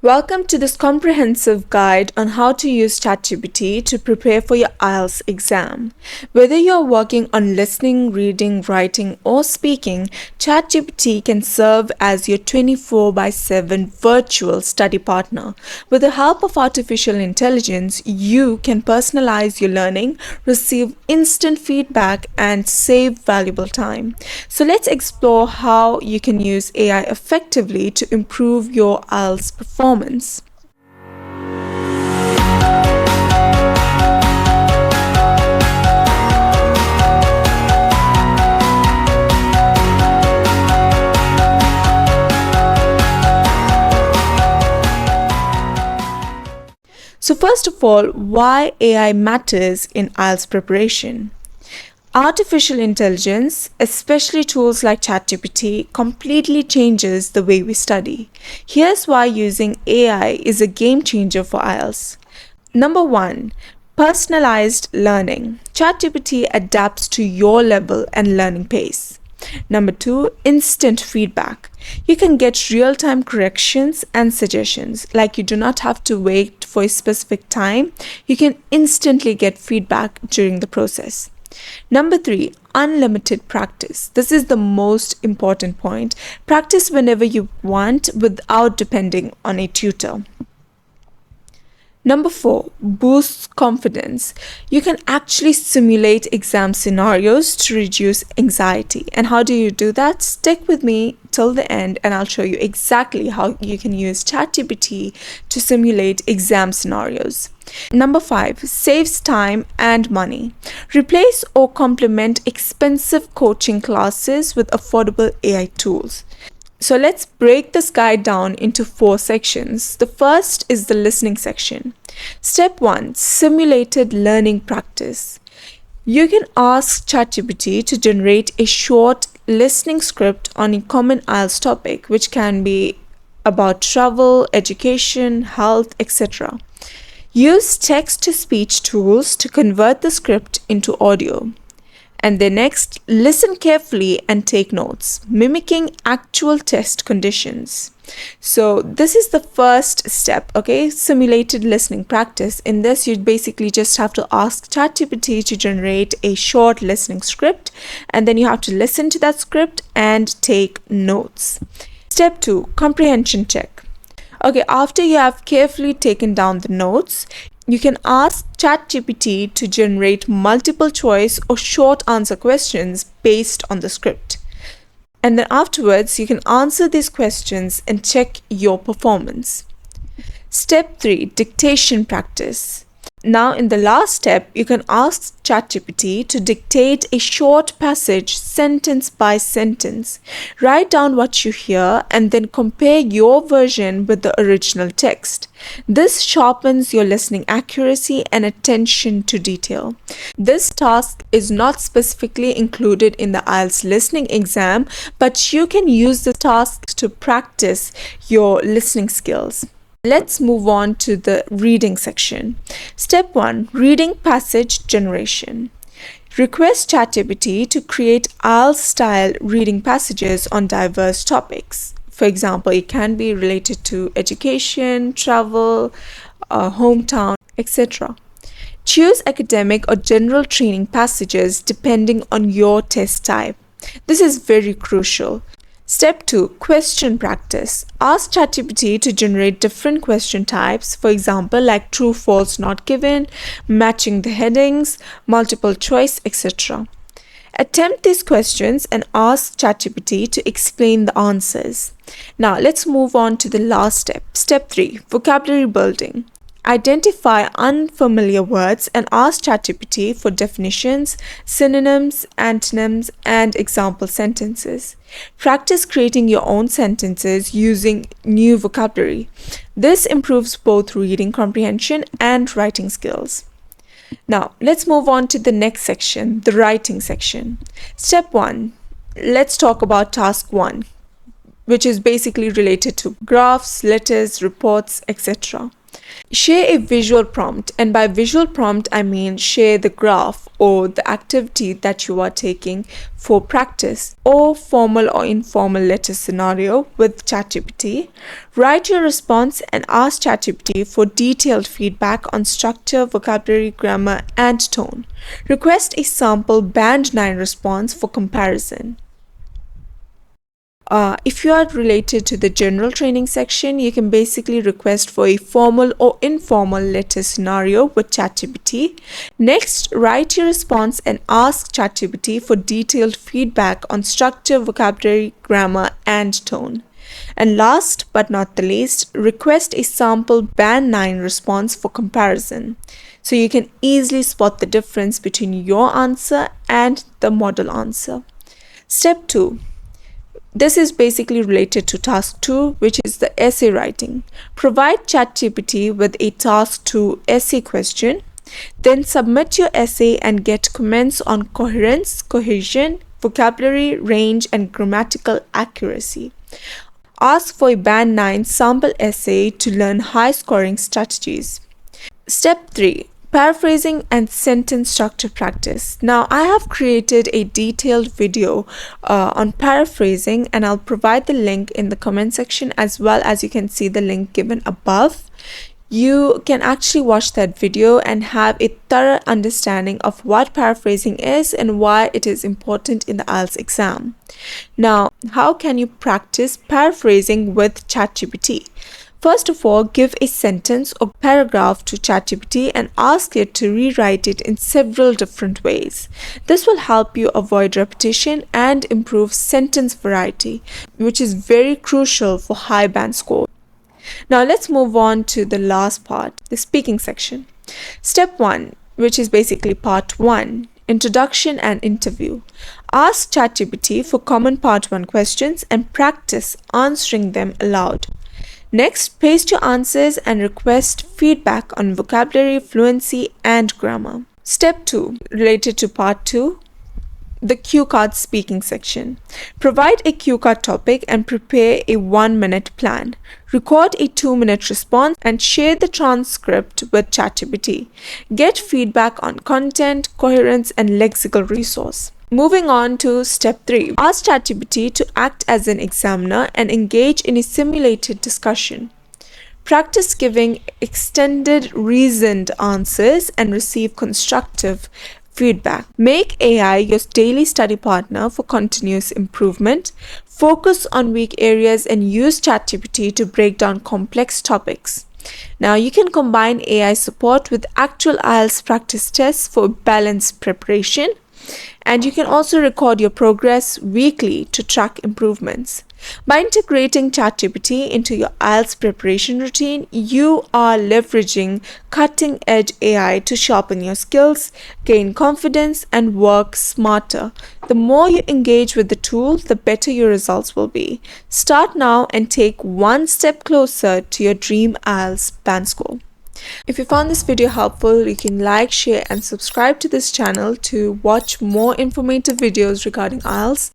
Welcome to this comprehensive guide on how to use ChatGPT to prepare for your IELTS exam. Whether you're working on listening, reading, writing, or speaking, ChatGPT can serve as your 24/7 virtual study partner. With the help of artificial intelligence, you can personalize your learning, receive instant feedback, and save valuable time. So let's explore how you can use AI effectively to improve your IELTS performance. So first of all, why AI matters in IELTS preparation. Artificial intelligence, especially tools like ChatGPT, completely changes the way we study. Here's why using AI is a game changer for IELTS. Number one, personalized learning. ChatGPT adapts to your level and learning pace. Number two, instant feedback. You can get real-time corrections and suggestions. Like you do not have to wait for a specific time. You can instantly get feedback during the process. Number three, unlimited practice. This is the most important point. Practice whenever you want without depending on a tutor. Number four, boosts confidence. You can actually simulate exam scenarios to reduce anxiety. And how do you do that? Stick with me till the end and I'll show you exactly how you can use ChatGPT to simulate exam scenarios. Number five, saves time and money. Replace or complement expensive coaching classes with affordable AI tools. So let's break this guide down into 4 sections. The first is the listening section. Step 1, simulated learning practice. You can ask ChatGPT to generate a short listening script on a common IELTS topic, which can be about travel, education, health, etc. Use text-to-speech tools to convert the script into audio. And then next, listen carefully and take notes, mimicking actual test conditions. So this is the first step, okay? Simulated listening practice. In this, you basically just have to ask ChatGPT to generate a short listening script, and then you have to listen to that script and take notes. Step 2, comprehension check. Okay, after you have carefully taken down the notes, you can ask ChatGPT to generate multiple choice or short answer questions based on the script. And then afterwards, you can answer these questions and check your performance. Step 3, dictation practice. Now, in the last step, you can ask ChatGPT to dictate a short passage sentence by sentence. Write down what you hear and then compare your version with the original text. This sharpens your listening accuracy and attention to detail. This task is not specifically included in the IELTS listening exam, but you can use the task to practice your listening skills. Let's move on to the reading section. Step 1, reading passage generation. Request ChatGPT to create IELTS-style reading passages on diverse topics. For example, it can be related to education, travel, hometown, etc. Choose academic or general training passages depending on your test type. This is very crucial. Step 2, question practice. Ask ChatGPT to generate different question types, for example, like true, false, not given, matching the headings, multiple choice, etc. Attempt these questions and ask ChatGPT to explain the answers. Now, let's move on to the last step. Step 3, vocabulary building. Identify unfamiliar words and ask ChatGPT for definitions, synonyms, antonyms, and example sentences. Practice creating your own sentences using new vocabulary. This improves both reading comprehension and writing skills. Now, let's move on to the next section, the writing section. Step 1, let's talk about task 1, which is basically related to graphs, letters, reports, etc. Share a visual prompt, and by visual prompt I mean share the graph or the activity that you are taking for practice, or formal or informal letter scenario with ChatGPT. Write your response and ask ChatGPT for detailed feedback on structure, vocabulary, grammar, and tone. Request a sample Band 9 response for comparison. If you are related to the general training section, you can basically request for a formal or informal letter scenario with ChatGPT. Next, write your response and ask ChatGPT for detailed feedback on structure, vocabulary, grammar, and tone. And last but not the least, request a sample Band 9 response for comparison, so you can easily spot the difference between your answer and the model answer. Step 2. This is basically related to task 2, which is the essay writing. Provide ChatGPT with a task 2 essay question. Then submit your essay and get comments on coherence, cohesion, vocabulary, range, and grammatical accuracy. Ask for a Band 9 sample essay to learn high scoring strategies. Step 3. Paraphrasing and sentence structure practice. Now, I have created a detailed video on paraphrasing, and I'll provide the link in the comment section, as well as you can see the link given above. You can actually watch that video and have a thorough understanding of what paraphrasing is and why it is important in the IELTS exam. Now, how can you practice paraphrasing with ChatGPT? First of all, give a sentence or paragraph to ChatGPT and ask it to rewrite it in several different ways. This will help you avoid repetition and improve sentence variety, which is very crucial for high band score. Now let's move on to the last part, the speaking section. Step 1, which is basically part 1, introduction and interview. Ask ChatGPT for common part 1 questions and practice answering them aloud. Next, paste your answers and request feedback on vocabulary, fluency, and grammar. Step 2, related to part 2, the cue card speaking section. Provide a cue card topic and prepare a 1-minute plan. Record a 2-minute response and share the transcript with ChatGPT. Get feedback on content, coherence, and lexical resource. Moving on to step 3. Ask ChatGPT to act as an examiner and engage in a simulated discussion. Practice giving extended, reasoned answers and receive constructive feedback. Make AI your daily study partner for continuous improvement. Focus on weak areas and use ChatGPT to break down complex topics. Now, you can combine AI support with actual IELTS practice tests for balanced preparation. And you can also record your progress weekly to track improvements. By integrating ChatGPT into your IELTS preparation routine, you are leveraging cutting-edge AI to sharpen your skills, gain confidence, and work smarter. The more you engage with the tool, the better your results will be. Start now and take one step closer to your dream IELTS band score. If you found this video helpful, you can like, share, and subscribe to this channel to watch more informative videos regarding IELTS.